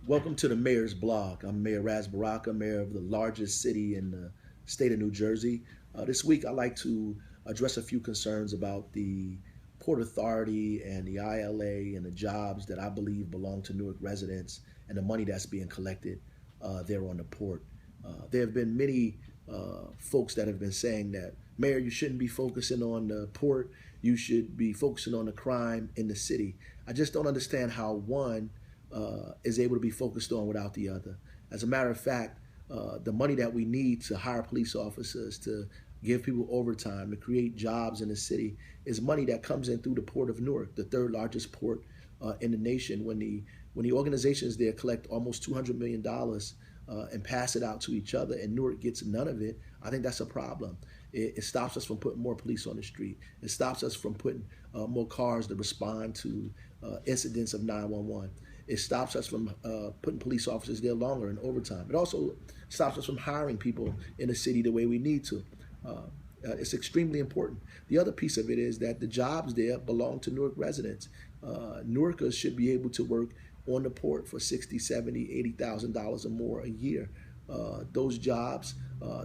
Welcome to the Mayor's Blog. I'm Mayor Baraka, mayor of the largest city in the state of New Jersey. This week, I'd like to address a few concerns about the Port Authority and the ILA and the jobs that I believe belong to Newark residents and the money that's being collected there on the port. There have been many folks that have been saying that, Mayor, you shouldn't be focusing on the port. You should be focusing on the crime in the city. I just don't understand how one is able to be focused on without the other. As a matter of fact, the money that we need to hire police officers, to give people overtime, to create jobs in the city is money that comes in through the Port of Newark, the third largest port in the nation. When the organizations there collect almost $200 million and pass it out to each other and Newark gets none of it, I think that's a problem. It stops us from putting more police on the street. It stops us from putting more cars to respond to incidents of 911. It stops us from putting police officers there longer in overtime. It also stops us from hiring people in the city the way we need to. It's extremely important. The other piece of it is that the jobs there belong to Newark residents. Newarkers should be able to work on the port for $60,000, $70,000, $80,000 or more a year. Those jobs,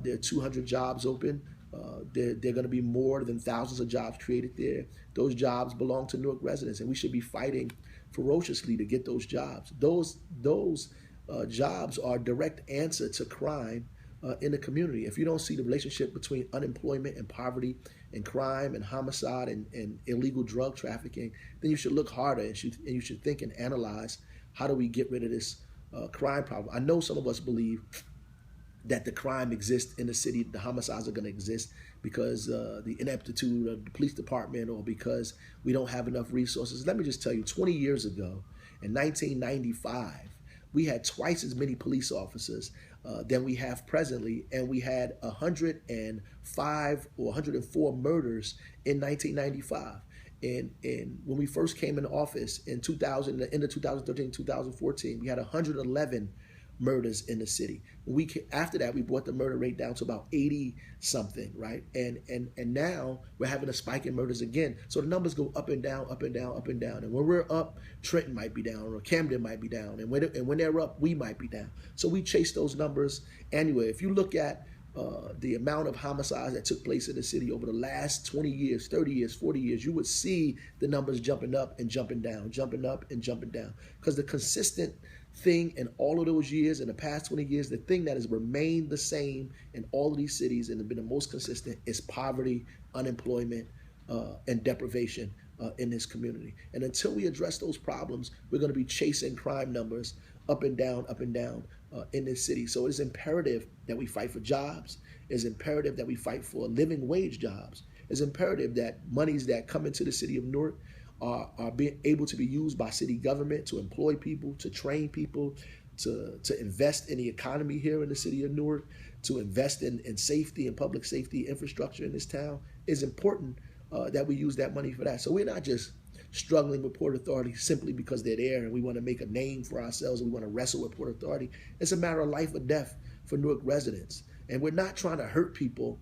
there are 200 jobs open. They're going to be more than thousands of jobs created there. Those jobs belong to Newark residents, and we should be fighting ferociously to get those jobs. Those jobs are a direct answer to crime in the community. If you don't see the relationship between unemployment and poverty and crime and homicide and illegal drug trafficking, then you should look harder and you should think and analyze, how do we get rid of this crime problem? I know some of us believe that the crime exists in the city, the homicides are going to exist because the ineptitude of the police department or because we don't have enough resources. Let me just tell you, 20 years ago, in 1995, we had twice as many police officers than we have presently, and we had 105 or 104 murders in 1995. And when we first came into office in 2000, the end of 2013, 2014, we had 111 murders in the city. After that, we brought the murder rate down to about 80 something, right? And now we're having a spike in murders again. So the numbers go up and down, up and down, up and down. And when we're up, Trenton might be down or Camden might be down. And when they're up, we might be down. So we chase those numbers anyway. If you look at the amount of homicides that took place in the city over the last 20 years, 30 years, 40 years, you would see the numbers jumping up and jumping down, jumping up and jumping down. Because the consistent thing in all of those years, in the past 20 years, the thing that has remained the same in all of these cities and has been the most consistent is poverty, unemployment, and deprivation in this community. And until we address those problems, we're going to be chasing crime numbers up and down in this city. So it is imperative that we fight for jobs. It is imperative that we fight for living wage jobs. It's imperative that monies that come into the city of Newark are being able to be used by city government to employ people, to train people, to invest in the economy here in the city of Newark, to invest in safety and public safety infrastructure in this town. It's important that we use that money for that. So we're not just struggling with Port Authority simply because they're there and we want to make a name for ourselves and we want to wrestle with Port Authority. It's a matter of life or death for Newark residents. And we're not trying to hurt people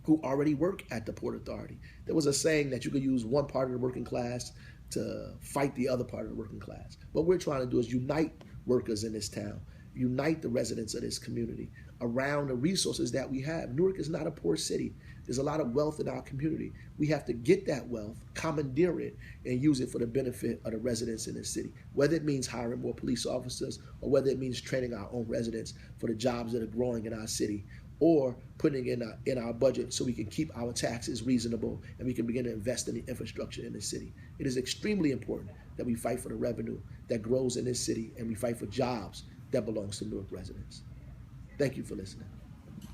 who already work at the Port Authority. There was a saying that you could use one part of the working class to fight the other part of the working class. What we're trying to do is unite workers in this town, unite the residents of this community around the resources that we have. Newark is not a poor city. There's a lot of wealth in our community. We have to get that wealth, commandeer it, and use it for the benefit of the residents in the city, whether it means hiring more police officers or whether it means training our own residents for the jobs that are growing in our city, or putting in our budget so we can keep our taxes reasonable and we can begin to invest in the infrastructure in the city. It is extremely important that we fight for the revenue that grows in this city and we fight for jobs that belongs to Newark residents. Thank you for listening.